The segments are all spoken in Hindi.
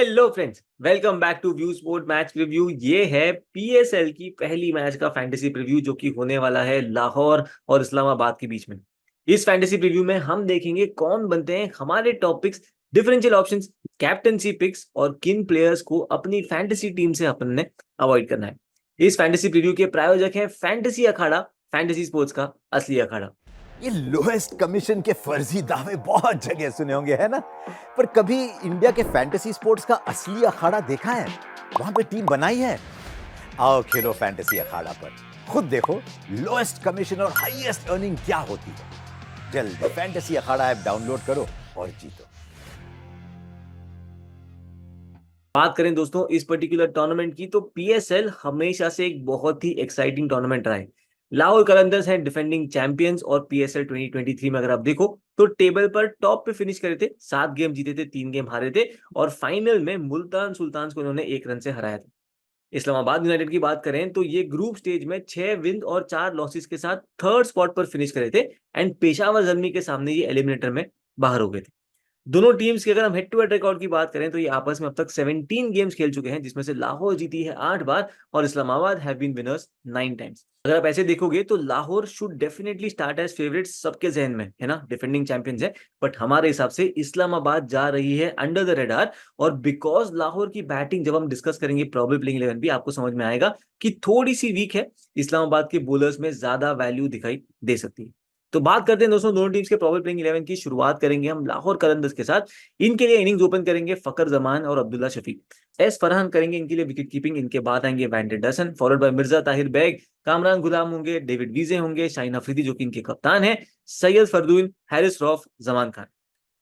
Hello friends, welcome back to view sport match review. ये है पीएसएल की पहली मैच का फैंटेसी प्रीव्यू जो कि होने वाला है लाहौर और इस्लामाबाद के बीच में। इस फैंटेसी प्रीव्यू में हम देखेंगे कौन बनते हैं हमारे top picks, differential options, captaincy picks और किन प्लेयर्स को अपनी फैंटेसी टीम से अपन ने अवॉइड करना है। इस फैंटेसी प्रीव्यू के प्रायोजक हैं फैंटेसी अखाड़ा, फैंटेसी स्पोर्ट्स का असली अखाड़ा। ये लोएस्ट कमीशन के फर्जी दावे बहुत जगह सुने होंगे, है ना? पर कभी इंडिया के फैंटेसी स्पोर्ट्स का असली अखाड़ा देखा है? वहां पे टीम बनाई है? आओ खेलो फैंटेसी अखाड़ा पर, खुद देखो लोएस्ट कमीशन और हाईएस्ट अर्निंग क्या होती है। जल्दी फैंटेसी अखाड़ा ऐप डाउनलोड करो और जीतो। बात करें दोस्तों इस पर्टिकुलर टूर्नामेंट की, तो पीएसएल हमेशा से एक बहुत ही एक्साइटिंग टूर्नामेंट रहा है। लाहौर कलंदर्स हैं डिफेंडिंग चैंपियंस और पीएसएल 2023 में अगर आप देखो तो टेबल पर टॉप पे फिनिश करे थे, 7 गेम जीते थे, 3 गेम हारे थे और फाइनल में मुल्तान सुल्तान को इन्होंने 1 रन से हराया था। इस्लामाबाद यूनाइटेड की बात करें तो ये ग्रुप स्टेज में 6 विन और 4 लॉसेस के साथ थर्ड स्पॉट पर फिनिश करे थे एंड पेशावर जल्मी के सामने ये एलिमिनेटर में बाहर हो गए थे। दोनों टीम्स की अगर हम हेड टू हेड रिकॉर्ड की बात करें तो ये आपस में अब तक 17 गेम्स खेल चुके हैं, जिसमें से लाहौर जीती है 8 बार और Islamabad have been winners 9 times. अगर आप ऐसे देखोगे तो Lahore should definitely start as favourite सबके जहन में, है ना, डिफेंडिंग चैंपियंस है। बट हमारे हिसाब से इस्लामाबाद जा रही है अंडर द रेडार, और बिकॉज लाहौर की बैटिंग जब हम डिस्कस करेंगे प्रॉबेबल प्लेइंग 11 भी आपको समझ में आएगा कि थोड़ी सी वीक है, इस्लामाबाद के बॉलर्स में ज्यादा वैल्यू दिखाई दे सकती है। तो बात करते हैं दोस्तों दोनों टीम्स के प्रॉबेबल प्लेइंग 11 की। शुरुआत करेंगे हम लाहौर कलंदर्स के साथ। इनके लिए इनिंग्स ओपन करेंगे फकर जमान और अब्दुल्ला शफीक। एस फरहान करेंगे इनके लिए विकेट कीपिंग। इनके बाद आएंगे van Dussen, followed by Mirza Tahir Baig, Kamran Ghulam होंगे, डेविड वीजे होंगे, शाहीन अफरीदी जो कि इनके कप्तान है, सैयद फरदून, हैरिस रॉफ, जमान खान।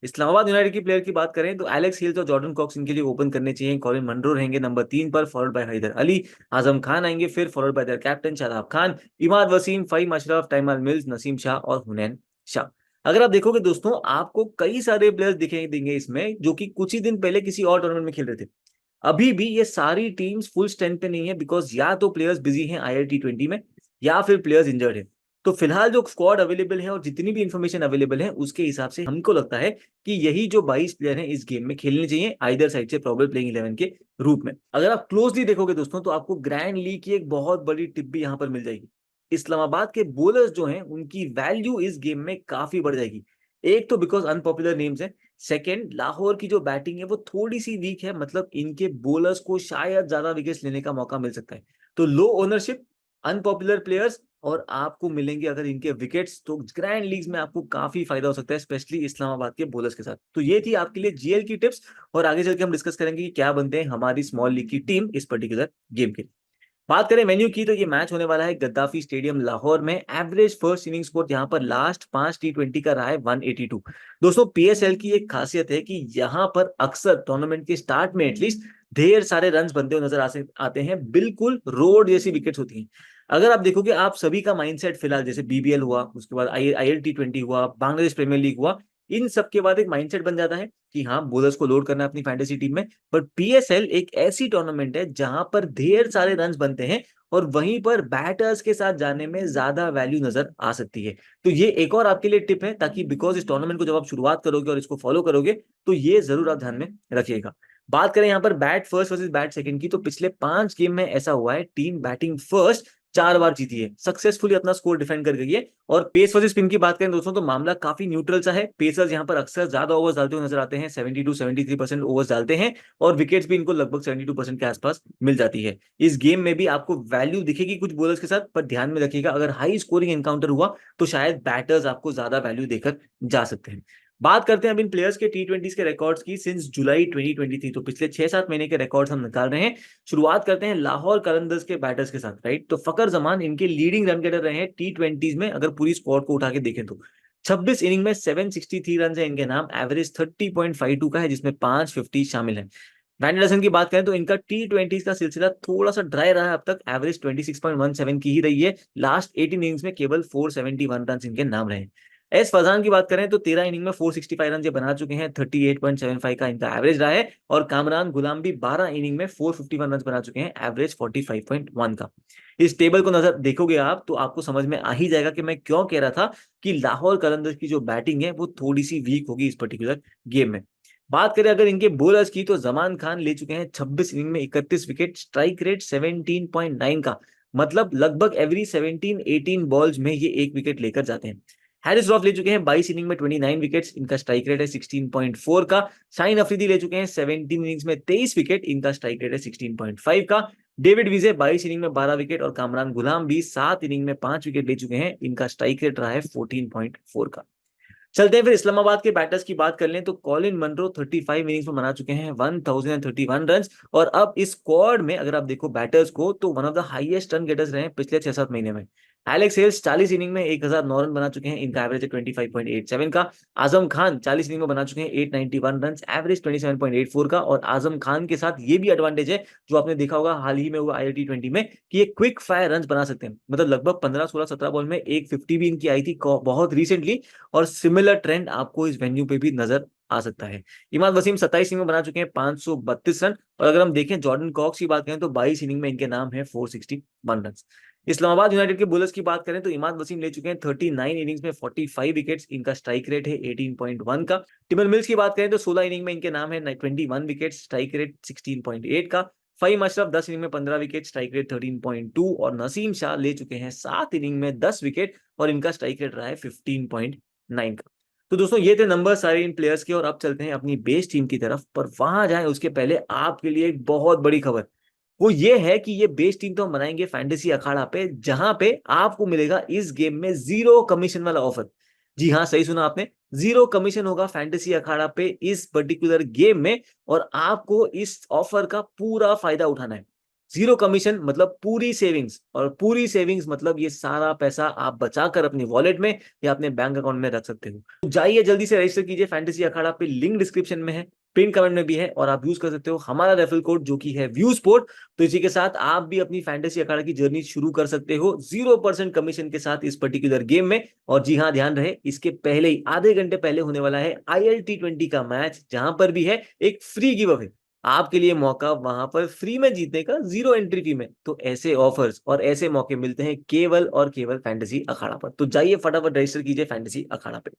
इस्लामाबाद यूनाइटेड की प्लेयर की बात करें तो एलेक्स हिल्स और जॉर्डन कॉक्स इनके लिए ओपन करने चाहिए। कॉलिन मनरो रहेंगे नंबर 3 पर, फॉलोड बाय हैदर अली, आजम खान आएंगे फिर, followed by their captain Shadab Khan, Imad Wasim, Faheem Ashraf, Tymal Mills, Naseem Shah और हुनैन शाह। अगर आप देखोगे दोस्तों आपको कई सारे प्लेयर्स दिखेंगे देंगे इसमें जो कि कुछ ही दिन पहले किसी और टूर्नामेंट में खेल रहे थे। अभी भी ये सारी टीम्स फुल स्ट्रेंथ पे नहीं है, बिकॉज या तो प्लेयर्स बिजी हैं ILT20 में या फिर प्लेयर्स इंजर्ड है। तो फिलहाल जो स्क्वाड अवेलेबल है और जितनी भी इंफॉर्मेशन अवेलेबल है उसके हिसाब से हमको लगता है कि यही जो 22 प्लेयर हैं इस गेम में खेलने चाहिए आइदर साइड से प्रॉबेबल प्लेइंग 11 के रूप में। अगर आप क्लोजली देखोगे दोस्तों तो आपको ग्रैंड लीग की एक बहुत बड़ी टिप भी यहाँ पर मिल जाएगी। इस्लामाबाद के बॉलर्स जो हैं उनकी वैल्यू इस गेम में काफी बढ़ जाएगी। एक तो बिकॉज अनपॉपुलर नेम्स है, सेकेंड लाहौर की जो बैटिंग है वो थोड़ी सी वीक है, मतलब इनके बॉलर्स को शायद ज्यादा विकेट्स लेने का मौका मिल सकता है। तो लो ओनरशिप, अनपॉपुलर प्लेयर्स और आपको मिलेंगे अगर इनके विकेट्स, तो ग्रैंड लीग्स में आपको काफी फायदा हो सकता है, स्पेशली इस्लामाबाद के बॉलर्स के साथ। तो ये थी आपके लिए जीएल की टिप्स, और आगे चल के हम डिस्कस करेंगे कि क्या बनते हैं हमारी स्मॉल लीग की टीम इस पर्टिकुलर गेम के लिए। बात करें वेन्यू की तो ये मैच होने वाला है गद्दाफी स्टेडियम लाहौर में। एवरेज फर्स्ट इनिंग स्कोर यहाँ पर लास्ट 5 T20 का रहा है 182। दोस्तों पीएसएल की एक खासियत है कि यहाँ पर अक्सर टूर्नामेंट के स्टार्ट में एटलीस्ट ढेर सारे रन्स बनते हुए नजर आते हैं, बिल्कुल रोड जैसी विकेट्स होती हैं। अगर आप देखोगे आप सभी का माइंडसेट फिलहाल जैसे बीबीएल हुआ, उसके बाद ILT20 हुआ, बांग्लादेश प्रीमियर लीग हुआ, इन सब के बाद एक माइंडसेट बन जाता है कि हाँ बॉलर्स को लोड करना है अपनी फैंटेसी टीम में। पर पीएसएल एक ऐसी टूर्नामेंट है जहां पर ढेर सारे रन्स बनते हैं और वहीं पर बैटर्स के साथ जाने में ज्यादा वैल्यू नजर आ सकती है। तो ये एक और आपके लिए टिप है, ताकि बिकॉज इस टूर्नामेंट को जब आप शुरुआत करोगे और इसको फॉलो करोगे तो ये जरूर आप ध्यान में रखिएगा। बात करें यहाँ पर bat first versus bat second की, तो पिछले 5 गेम में ऐसा हुआ है टीम बैटिंग फर्स्ट 4 बार जीती है, सक्सेसफुली अपना स्कोर डिफेंड कर गई है। और पेस वर्सेस स्पिन की बात करें दोस्तों तो मामला काफी न्यूट्रल सा है। पेसर्स यहाँ पर अक्सर ज्यादा ओवर्स डालते हुए नजर आते हैं, 72-73% ओवर्स डालते हैं और विकेट्स भी इनको लगभग 72% के आसपास मिल जाती है। इस गेम में भी आपको वैल्यू दिखेगी कुछ बॉलर्स के साथ, पर ध्यान में रखिएगा अगर हाई स्कोरिंग एनकाउंटर हुआ तो शायद बैटर्स आपको ज्यादा वैल्यू देकर जा सकते हैं। बात करते हैं अब इन प्लेयर्स के T20 के रिकॉर्ड्स की सिंस जुलाई 2023, तो पिछले 6-7 महीने के रिकॉर्ड्स हम निकाल रहे हैं। शुरुआत करते हैं लाहौर कलंदर्स के बैटर्स के साथ, राइट। तो फकर जमान इनके लीडिंग रन गेटर रहे हैं T20 में, अगर पूरी स्क्वाड को उठा के देखें तो 26 इनिंग में 763 रन है इनके नाम, एवरेज 30.52 का है जिसमें 550 शामिल है। वैन एंडरसन की बात करें तो इनका T20 का सिलसिला थोड़ा सा ड्राई रहा है अब तक, एवरेज 26.17 की ही रही है। लास्ट 18 इनिंग्स में केवल 471 रन इनके नाम रहे। एस फरहान की बात करें तो 13 इनिंग में 465 रन ये बना चुके हैं, 38.75 का इनका एवरेज रहा है। और कामरान गुलाम भी 12 इनिंग में 451 रन बना चुके हैं, एवरेज 45.1 का। इस टेबल को नजर देखोगे आप तो आपको समझ में आ ही जाएगा कि मैं क्यों कह रहा था कि लाहौर कलंदर्स की जो बैटिंग है वो थोड़ी सी वीक होगी इस पर्टिकुलर गेम में। बात करें अगर इनके बॉलर्स की, तो जमान खान ले चुके हैं 26 इनिंग में 31 विकेट, स्ट्राइक रेट 17.9 का, मतलब लगभग एवरी 17-18 बॉल्स में ये एक विकेट लेकर जाते हैं। हैरिस रॉफ ले चुके हैं 22 इनिंग में 29 विकेट्स, इनका स्ट्राइक रेट है 16.4 का। शाहीन अफरीदी ले चुके हैं 17 इनिंग्स में 23 विकेट, इनका स्ट्राइक रेट है 16.5 का। डेविड विजे 22 इनिंग में 12 विकेट और कामरान गुलाम भी 7 इनिंग में 5 विकेट ले चुके हैं, इनका स्ट्राइक रेट रहा है 14.4 का। चलते हैं फिर इस्लामाबाद के बैटर्स की बात कर लें, तो कॉलिन मनरो 35 इनिंग्स में बना चुके हैं 1031 रन, और अब इस स्क्वाड में अगर आप देखो बैटर्स को, तो one of the highest run getters रहे हैं पिछले 6-7 महीने में। एलेक्स हेल्स 40 इनिंग में 1009 रन बना चुके हैं, इनका एवरेज है 25.87 का। आजम खान 40 इनिंग में बना चुके हैं 891 रन, एवरेज 27.84 का। और आजम खान के साथ ये भी एडवांटेज है, जो आपने देखा होगा हाल ही में हुआ ILT20 में, कि ये क्विक फायर रन बना सकते हैं, मतलब लगभग 15 16 17 बॉल में एक 50 भी इनकी आई थी बहुत रिसेंटली, और सिमिलर ट्रेंड आपको इस वेन्यू पे भी नजर आ सकता है। इमाद वसीम 27 इनिंग में बना चुके हैं 532 रन, और अगर हम देखें जॉर्डन कॉक्स की बात करें, तो 22 इनिंग में इनके नाम है 461 रन। इस्लामाबाद यूनाइटेड के बॉलर्स की बात करें, तो इमाद वसीम ले चुके हैं 39 इनिंग्स में 45 विकेट्स, इनका स्ट्राइक रेट है 18.1 का। टिमर मिल्स की बात करें, तो 16 इनिंग में इनके नाम है 21 विकेट्स, स्ट्राइक रेट 16.8 का। फहीम अशरफ 10 इनिंग में 15 विकेट, स्ट्राइक रेट 13.2, और नसीम शाह ले चुके हैं 7 इनिंग में 10 विकेट, और इनका स्ट्राइक रेट रहा है 15.9 का। तो दोस्तों ये थे नंबर सारे इन प्लेयर्स के, और अब चलते हैं अपनी बेस टीम की तरफ। पर वहां जाए उसके पहले आपके लिए एक बहुत बड़ी खबर, वो ये है कि ये बेस टीम तो हम बनाएंगे फैंटेसी अखाड़ा पे, जहां पे आपको मिलेगा इस गेम में 0 कमीशन वाला ऑफर। जी हाँ, सही सुना आपने, 0 कमीशन होगा फैंटेसी अखाड़ा पे इस पर्टिकुलर गेम में, और आपको इस ऑफर का पूरा फायदा उठाना है। 0 कमीशन मतलब पूरी सेविंग्स, और पूरी सेविंग्स मतलब ये सारा पैसा आप बचाकर अपनी वॉलेट में या अपने बैंक अकाउंट में रख सकते हो। तो जाइए जल्दी से रजिस्टर कीजिए फैंटेसी अखाड़ा पे, लिंक डिस्क्रिप्शन में है, पिन कमेंट में भी है, और आप यूज कर सकते हो हमारा रेफरल कोड जो कि है व्यू स्पोर्ट। तो इसी के साथ आप भी अपनी फैंटेसी अखाड़ा की जर्नी शुरू कर सकते हो 0% कमीशन के साथ इस पर्टिकुलर गेम में। और जी हाँ, ध्यान रहे, इसके पहले ही आधे घंटे पहले होने वाला है ILT20 का मैच, जहां पर भी है एक फ्री गिव अवे आपके लिए, मौका वहां पर फ्री में जीतने का 0 एंट्री फी में। तो ऐसे ऑफर्स और ऐसे मौके मिलते हैं केवल और केवल फैंटेसी अखाड़ा पर। तो जाइए फटाफट रजिस्टर कीजिए फैंटेसी अखाड़ा पे।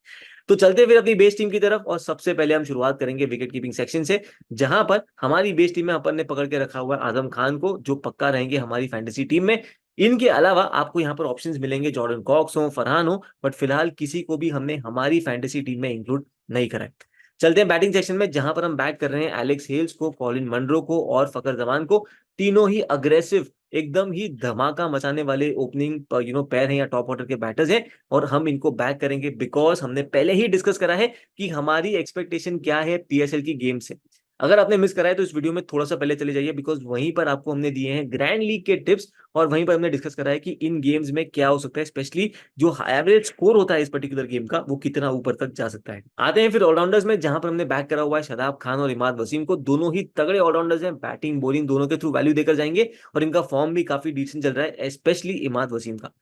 तो चलते फिर अपनी बेस टीम की तरफ, और सबसे पहले हम शुरुआत करेंगे विकेट कीपिंग सेक्शन से, जहां पर हमारी बेस टीम में अपन ने पकड़ के रखा हुआ है आजम खान को, जो पक्का रहेंगे हमारी फैंटेसी टीम में। इनके अलावा आपको यहाँ पर ऑप्शंस मिलेंगे, जॉर्डन कॉक्स हो, फरहान हो, बट फिलहाल किसी को भी हमने हमारी फैंटेसी टीम में इंक्लूड नहीं करा है। चलते हैं बैटिंग सेक्शन में, जहां पर हम बैट कर रहे हैं एलेक्स हेल्स को, कॉलिन मनरो को और फकर जमान को। तीनों ही अग्रेसिव, एकदम ही धमाका मचाने वाले ओपनिंग पैर हैं या टॉप ऑर्डर के बैटर्स हैं, और हम इनको बैक करेंगे बिकॉज हमने पहले ही डिस्कस करा है कि हमारी एक्सपेक्टेशन क्या है PSL की गेम से। अगर आपने मिस करा है तो इस वीडियो में थोड़ा सा पहले चले जाइए, बिकॉज वहीं पर आपको हमने दिए हैं ग्रैंड लीग के टिप्स, और वहीं पर हमने डिस्कस करा है कि इन गेम्स में क्या हो सकता है, स्पेशली जो एवरेज स्कोर होता है इस पर्टिकुलर गेम का, वो कितना ऊपर तक जा सकता है। आते हैं फिर ऑलराउंडर्स में, जहां पर हमने बैक करा हुआ है शादाब खान और इमाद वसीम को। दोनों ही तगड़े ऑलराउंडर्स हैं, बैटिंग बॉलिंग दोनों के थ्रू वैल्यू देकर जाएंगे, और इनका फॉर्म भी काफी डिसेंट चल रहा है, स्पेशली इमाद वसीम का।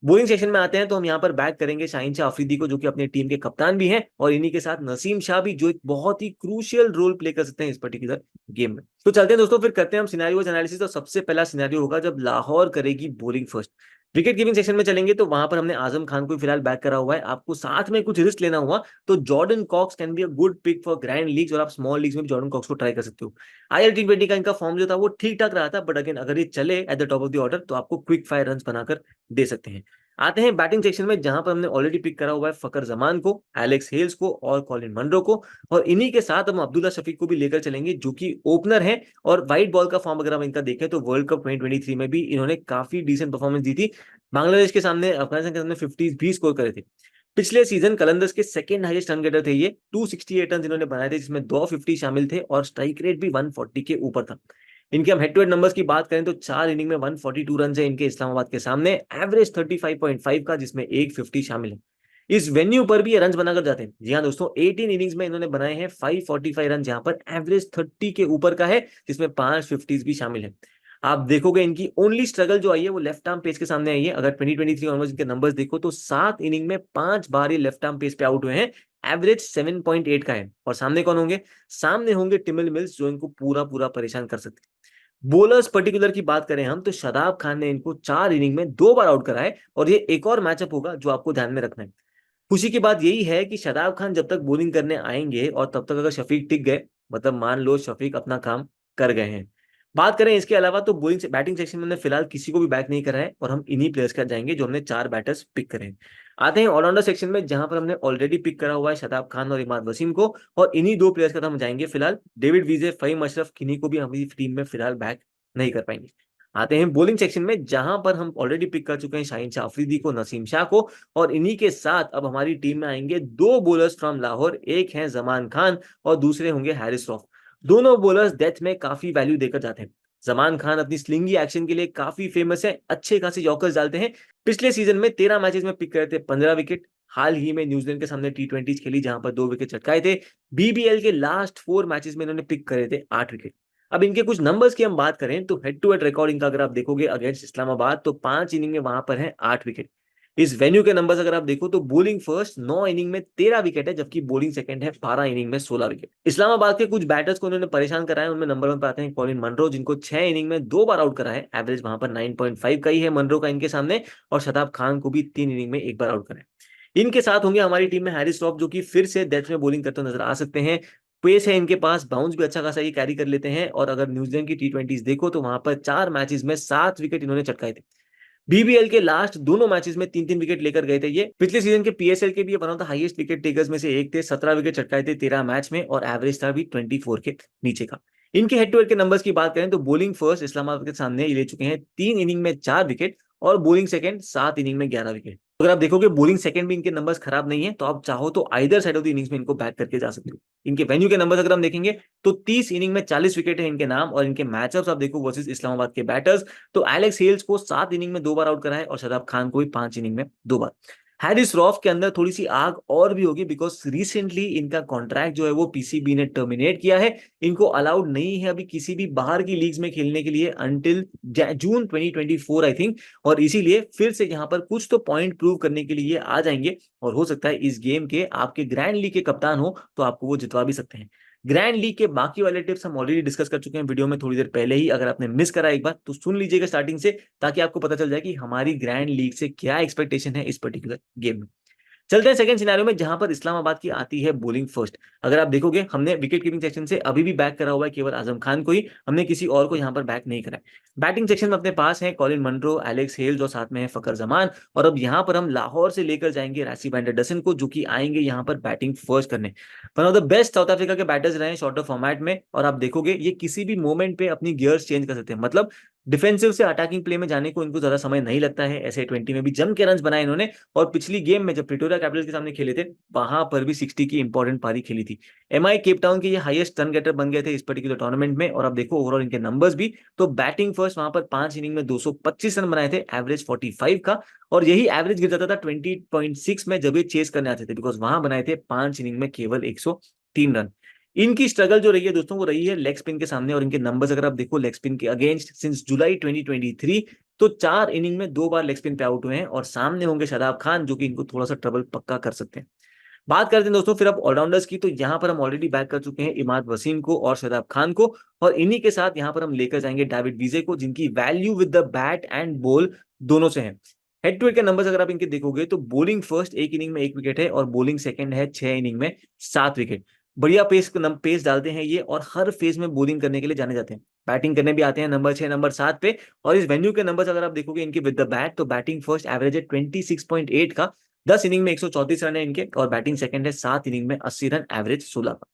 बॉलिंग सेक्शन में आते हैं, तो हम यहाँ पर बैक करेंगे शाहीन शाह अफरीदी को, जो कि अपनी टीम के कप्तान भी हैं, और इन्हीं के साथ नसीम शाह भी, जो एक बहुत ही क्रूशियल रोल प्ले कर सकते हैं इस पर्टिकुलर गेम में। तो चलते हैं दोस्तों, फिर करते हैं हम सिनेरियोज एनालिसिस। तो सबसे पहला सिनेरियो होगा जब लाहौर करेगी bowling first. Wicket keeping section में चलेंगे, तो वहां पर हमने आजम खान को फिलहाल बैक करा हुआ है। आपको साथ में कुछ रिस्क लेना हुआ तो Jordan Cox can be a good pick for grand leagues, और आप स्मॉल लीग्स में भी जॉर्डन कॉक्स को ट्राई कर सकते हो। ILT20 का इनका फॉर्म जो था वो ठीक ठाक रहा था, बट अगेन अगर ये चले at the top of the order तो आपको क्विक फायर रन बनाकर दे सकते हैं। आते हैं बैटिंग सेक्शन में, जहां पर हमने ऑलरेडी पिक करा हुआ है फकर जमान को, एलेक्स हेल्स को और कॉलिन मनरो को, और इन्हीं के साथ हम अब्दुल्ला शफीक को भी लेकर चलेंगे, जो कि ओपनर है। और व्हाइट बॉल का फॉर्म अगर हम इनका देखें, तो वर्ल्ड कप 2023 में भी इन्होंने काफी डिसेंट परफॉर्मेंस दी थी, बांग्लादेश के सामने, अफगानिस्तान के सामने 50 भी स्कोर करे थे। पिछले सीजन कलंदर्स के सेकंड हाईएस्ट रन गेटर थे ये, 268 रन इन्होंने बनाए थे, जिसमें 250 शामिल थे, और स्ट्राइक रेट भी 140 के ऊपर था। इनके हम हेड टू हेड नंबर्स की बात करें, तो 4 इनिंग में 142 रन है इनके इस्लामाबाद के सामने, एवरेज 35.5 का, जिसमें एक 50 शामिल है। इस वेन्यू पर भी ये रन बनाकर जाते हैं। जी हाँ दोस्तों, 18 इनिंग्स में इन्होंने बनाए हैं 545 रन, जहां पर एवरेज 30 के ऊपर का है, जिसमें 5 50 भी शामिल है। आप देखोगे इनकी ओनली स्ट्रगल जो आई है वो लेफ्ट आर्म पेस के सामने आई है। अगर 2023 ऑनवर्ड्स इनके नंबर्स देखो, तो 7 इनिंग में 5 बार ये लेफ्ट आर्म पेस पे आउट हुए हैं, एवरेज 7.8 का है। और सामने कौन होंगे? सामने होंगे टिमिल मिल्स, जो इनको पूरा पूरा परेशान कर सकते हैं। बोलर्स पर्टिकुलर की बात करें हम, तो शादाब खान ने इनको 4 इनिंग में 2 बार आउट करा है, और ये एक और मैचअप होगा जो आपको ध्यान में रखना है। खुशी की बात यही है कि शादाब खान जब तक बॉलिंग करने आएंगे और तब तक अगर शफीक टिक गए, मतलब मान लो शफीक अपना काम कर गए हैं। बात करें इसके अलावा तो बॉलिंग से बैटिंग सेक्शन में हमने फिलहाल किसी को भी बैक नहीं करा है और हम इन्हीं प्लेयर्स का जाएंगे जो हमने 4 बैटर्स पिक करे हैं। आते हैं ऑलराउंडर सेक्शन में, जहां पर हमने ऑलरेडी पिक करा हुआ है शादाब खान और इमाद वसीम को, और इन्हीं 2 प्लेयर्स का तो हम जाएंगे फिलहाल। डेविड विजे, फहीम अशरफ, किन्हीं को भी हमारी टीम में फिलहाल बैक नहीं कर पाएंगे। आते हैं बॉलिंग सेक्शन में, जहां पर हम ऑलरेडी पिक कर चुके हैं शाहीन शाह अफरीदी को, नसीम शाह को, और इन्हीं के साथ अब हमारी टीम में आएंगे 2 बॉलर्स फ्रॉम लाहौर, एक हैं जमान खान और दूसरे होंगे हैरिस रॉफ। दोनों बॉलर्स डेथ में काफी वैल्यू देकर जाते हैं। जमान खान अपनी स्लिंगी एक्शन के लिए काफी फेमस है, अच्छे खासे यॉर्कर्स डालते हैं। पिछले सीजन में 13 मैचेस में पिक करे थे 15 विकेट। हाल ही में न्यूजीलैंड के सामने टी20 खेली जहां पर 2 विकेट चटकाए थे। बीबीएल के लास्ट 4 मैचेस में इन्होंने पिक करे थे 8 विकेट। अब इनके कुछ नंबर्स की हम बात करें तो हेड टू हेड रिकॉर्डिंग का अगर आप देखोगे अगेंस्ट इस्लामाबाद, तो 5 इनिंग में वहां पर है 8 विकेट। इस वेन्यू के नंबर्स अगर आप देखो तो बॉलिंग फर्स्ट 9 इनिंग में 13 विकेट है, जबकि बॉलिंग सेकंड है 12 इनिंग में 16 विकेट। इस्लामाबाद के कुछ बैटर्स को उन्होंने परेशान कराया, उनमें नंबर 1 पर आते हैं कॉलिन मनरो, जिनको 6 इनिंग में 2 बार आउट करा है। एवरेज वहां पर 9.5 का ही है मनरो का इनके सामने, और शताब खान को भी 3 इनिंग में 1 बार आउट करा है। इनके साथ होंगे हमारी टीम में हैरिस रॉफ, जो कि फिर से डेथ में बॉलिंग करते नजर आ सकते हैं। पेस है इनके पास, बाउंस भी अच्छा खासा ये कैरी कर लेते हैं, और अगर न्यूजीलैंड की टी20 देखो तो वहां पर 4 मैचेस में 7 विकेट इन्होंने चटकाए थे। बीबीएल के लास्ट दोनों मैचेस में 3-3 विकेट लेकर गए थे ये। पिछले सीजन के पीएसएल के भी one of the highest wicket takers में से एक थे, 17 विकेट चटकाए थे 13 मैच में, और एवरेज था भी 24 के नीचे का। इनके हेड टू हेड के नंबर्स की बात करें तो बॉलिंग फर्स्ट इस्लामाबाद के सामने ये ले चुके हैं 3 इनिंग में 4 विकेट, और बॉलिंग सेकंड 7 इनिंग में 11 विकेट। अगर आप देखोगे बॉलिंग सेकंड भी इनके नंबर्स खराब नहीं है, तो आप चाहो तो either side of the innings में इनको बैक करके जा सकते हो। इनके वेन्यू के नंबर्स अगर हम देखेंगे तो 30 इनिंग में 40 विकेट है इनके नाम, और इनके मैचअप्स आप देखो वर्सेस इस्लामाबाद के बैटर्स, तो एलेक्स हेल्स को 7 इनिंग में 2 बार आउट करा है, और शादाब खान को भी 5 इनिंग में 2 बार। हैरिस रॉफ के अंदर थोड़ी सी आग और भी होगी, बिकॉज रिसेंटली इनका कॉन्ट्रैक्ट जो है वो पीसीबी ने टर्मिनेट किया है। इनको अलाउड नहीं है अभी किसी भी बाहर की लीग्स में खेलने के लिए अंटिल जून 2024 आई थिंक, और इसीलिए फिर से यहाँ पर कुछ तो पॉइंट प्रूव करने के लिए आ जाएंगे, और हो सकता है इस गेम के आपके ग्रैंड लीग के कप्तान हो तो आपको वो जितवा भी सकते हैं। ग्रैंड लीग के बाकी वाले टिप्स हम ऑलरेडी डिस्कस कर चुके हैं वीडियो में थोड़ी देर पहले ही, अगर आपने मिस करा एक बार तो सुन लीजिएगा स्टार्टिंग से, ताकि आपको पता चल जाए कि हमारी ग्रैंड लीग से क्या एक्सपेक्टेशन है इस पर्टिकुलर गेम में। चलते हैं सेकंड सिनेरियो में, जहां पर इस्लामाबाद की आती है बॉलिंग फर्स्ट। अगर आप देखोगे हमने विकेट कीपिंग सेक्शन से अभी भी बैक करा हुआ है केवल आजम खान को ही, हमने किसी और को यहां पर बैक नहीं करा है। बैटिंग सेक्शन में अपने पास है कॉलिन मनरो, एलेक्स हेल्स और साथ में है फकर जमान, और अब यहां पर हम लाहौर से लेकर जाएंगे राशिद एंडरसन को, जो कि आएंगे यहां पर बैटिंग फर्स्ट करने। One of the best south Africa के बैटर्स रहे शॉर्टर फॉर्मेट में, और आप देखोगे ये किसी भी मोमेंट पे अपनी गियर्स चेंज कर सकते हैं, मतलब डिफेंसिव से अटैकिंग प्ले में जाने को इनको ज्यादा समय नहीं लगता है। ऐसे 20 में भी जम के रन बनाए इन्होंने, और पिछली गेम में जब प्रिटोरिया कैपिटल्स के सामने खेले थे वहां पर भी 60 की इंपॉर्टेंट पारी खेली थी। एमआई केप टाउन के ये हाईएस्ट रन गेटर बन गए थे इस पर्टिकुलर टूर्नामेंट में, और अब देखो ओवरऑल इनके नंबर्स भी, तो बैटिंग फर्स्ट वहां पर 5 इनिंग में 225 रन बनाए थे, एवरेज 45 का, और यही एवरेज गिर जाता था 20.6 में जब ये चेस करने आते थे, बिकॉज वहां बनाए थे 5 इनिंग में केवल 103 रन। इनकी स्ट्रगल जो रही है दोस्तों वो रही है लेग स्पिन के सामने, और इनके नंबर्स अगर आप देखो लेग स्पिन के अगेंस्ट सिंस जुलाई 2023, तो 4 इनिंग में 2 बार लेग स्पिन पे आउट हुए हैं, और सामने होंगे शादाब खान जो कि इनको थोड़ा सा ट्रबल पक्का कर सकते हैं। बात करते हैं दोस्तों फिर अब ऑलराउंडर्स की, तो यहाँ पर हम ऑलरेडी बैक कर चुके हैं इमाद वसीम को और शादाब खान को, और इन्हीं के साथ यहाँ पर हम लेकर जाएंगे डेविड विजे को, जिनकी value with the bat and ball दोनों से है। हेड टू हेड के नंबर्स अगर आप इनके देखोगे तो बॉलिंग फर्स्ट 1 इनिंग में 1 विकेट है, और बॉलिंग सेकंड है 6 इनिंग में 7 विकेट। बढ़िया पेस डालते हैं ये, और हर फेज में बॉलिंग करने के लिए जाने जाते हैं। बैटिंग करने भी आते हैं नंबर 6 नंबर 7 पे, और इस वेन्यू के नंबर्स अगर आप देखोगे इनके विद द बैट, तो बैटिंग फर्स्ट एवरेज है 26.8 का, 10 इनिंग में 134 रन है इनके, और बैटिंग सेकंड है 7 इनिंग में 80 रन, एवरेज 16 का।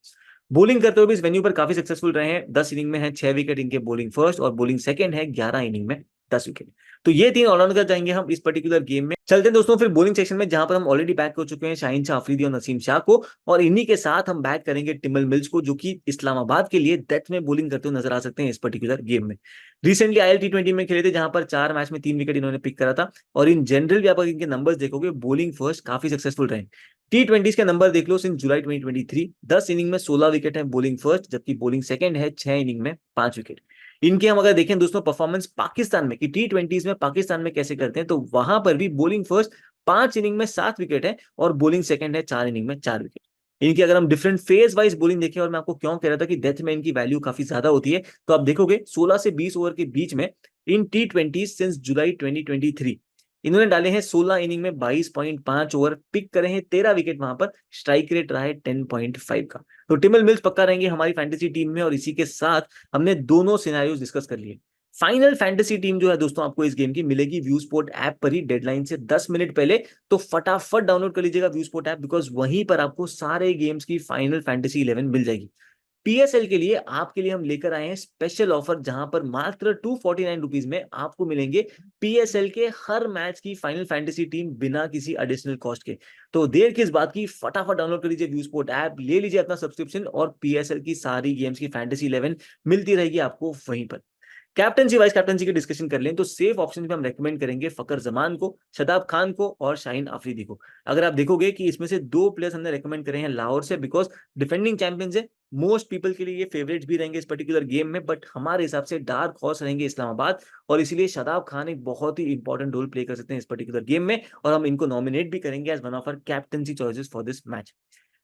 बॉलिंग करते हुए भी इस वेन्यू पर काफी सक्सेसफुल रहे हैं। 10 इनिंग में है 6 विकेट इनके बॉलिंग फर्स्ट, और बॉलिंग सेकंड है 11 इनिंग में 10 विकेट। तो ये 3 ऑलराउंडर जाएंगे हम इस पर्टिकुलर गेम में। चलते हैं दोस्तों फिर बॉलिंग सेक्शन में, जहां पर हम ऑलरेडी बैक कर चुके हैं शाहीन शाह अफरीदी और नसीम शाह को, और इन्हीं के साथ हम बैक करेंगे टिमल मिल्स को, जो कि इस्लामाबाद के लिए डेथ में बॉलिंग करते हुए नजर आ सकते हैं इस पर्टिकुलर गेम में। रिसेंटली आईएल टी20 में खेले थे, जहां पर 4 मैच में 3 विकेट इन्होंने पिक करा था, और इन जनरल भी आप इनके नंबर्स देखोगे बॉलिंग फर्स्ट काफी सक्सेसफुल रहे। टी20 के नंबर देख लो सिंस जुलाई 2023, 10 इनिंग में 16 विकेट है बॉलिंग फर्स्ट, जबकि बॉलिंग सेकंड है 6 इनिंग में 5 विकेट। इनके हम अगर देखें दोस्तों परफॉर्मेंस पाकिस्तान में कि टी20 में पाकिस्तान में कैसे करते हैं, तो वहां पर भी बॉलिंग फर्स्ट 5 इनिंग में 7 विकेट है, और बॉलिंग सेकंड है 4 इनिंग में 4 विकेट। इनकी अगर हम डिफरेंट फेज वाइज बॉलिंग देखें, और मैं आपको क्यों कह रहा था कि डेथ में इनकी वैल्यू काफी ज्यादा होती है, तो आप देखोगे 16 से 20 ओवर के बीच में इन टी20 सिंस जुलाई 2023 इन्होंने डाले हैं 16 इनिंग में 22.5 ओवर, पिक करे हैं 13 विकेट, वहां पर स्ट्राइक रेट रहा है 10.5 का। तो टिमल मिल्स पक्का रहेंगे हमारी फैंटेसी टीम में, और इसी के साथ हमने दोनों सिनेरियोज डिस्कस कर लिए। फाइनल फैंटेसी टीम जो है दोस्तों आपको इस गेम की मिलेगी व्यू स्पोर्ट ऐप पर ही डेडलाइन से 10 मिनट पहले। तो फटाफट डाउनलोड कर लीजिएगा व्यू स्पोर्ट ऐप, बिकॉज वहीं पर आपको सारे गेम्स की फाइनल फैंटेसी 11 मिल जाएगी। पीएसएल के लिए आपके लिए हम लेकर आए हैं स्पेशल ऑफर, जहां पर मात्र 249 रुपीज में आपको मिलेंगे पीएसएल के हर मैच की फाइनल फैंटेसी टीम बिना किसी एडिशनल कॉस्ट के। तो देर किस बात की, फटाफट डाउनलोड कर लीजिए व्यू स्पोर्ट ऐप, ले लीजिए अपना सब्सक्रिप्शन, और पीएसएल की सारी गेम्स की फैंटेसी 11 मिलती रहेगी आपको वहीं पर। कैप्टनसी वाइस कैप्टनसी की डिस्कशन कर लें तो सेफ ऑप्शन पे हम रेकमेंड करेंगे फकर जमान को, शदाब खान को और शाहीन आफरीदी को। अगर आप देखोगे कि इसमें से 2 प्लेयर्स हमने रेकमेंड करे हैं लाहौर से, बिकॉज डिफेंडिंग चैंपियंस है, मोस्ट पीपल के लिए ये फेवरेट्स भी रहेंगे इस पर्टिकुलर गेम में, बट हमारे हिसाब से डार्क हॉर्स रहेंगे इस्लामाबाद, और इसीलिए शदाब खान एक बहुत ही इंपॉर्टेंट रोल प्ले कर सकते हैं इस पर्टिकुलर गेम में, और हम इनको नॉमिनेट भी करेंगे as one of our captaincy choices for this match.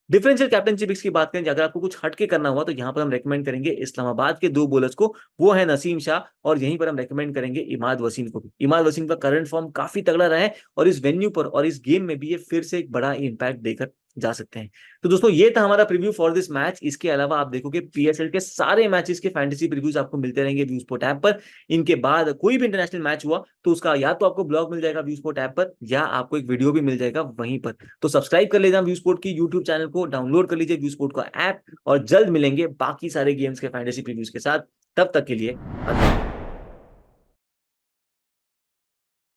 Differential captaincy picks की बात करें, अगर आपको कुछ हटके करना हुआ तो यहाँ पर हम रेकमेंड करेंगे इस्लामाबाद के 2 बॉलर्स को, वो है नसीम शाह, और यहीं पर हम रेकमेंड करेंगे इमाद वसीम को भी। इमाद वसीम का करंट फॉर्म काफी तगड़ा रहा है, और इस वेन्यू पर और इस गेम में भी ये फिर से एक बड़ा इंपैक्ट देकर जा सकते हैं। तो दोस्तों ये था हमारा प्रीव्यू फॉर दिस मैच। इसके अलावा आप देखोगे पीएसएल के सारे मैचेस के फैंटेसी प्रीव्यूज आपको मिलते रहेंगे व्यू स्पोर्ट ऐप पर। इनके बाद कोई भी इंटरनेशनल मैच हुआ तो उसका या तो आपको ब्लॉग मिल जाएगा व्यू स्पोर्ट ऐप पर, या आपको एक वीडियो भी मिल जाएगा वहीं पर। तो सब्सक्राइब कर लीजिए व्यू स्पोर्ट की यूट्यूब चैनल को, डाउनलोड कर लीजिए व्यू स्पोर्ट का ऐप, और जल्द मिलेंगे बाकी सारे गेम्स के फैंटेसी प्रीव्यूज के साथ। तब तक के लिए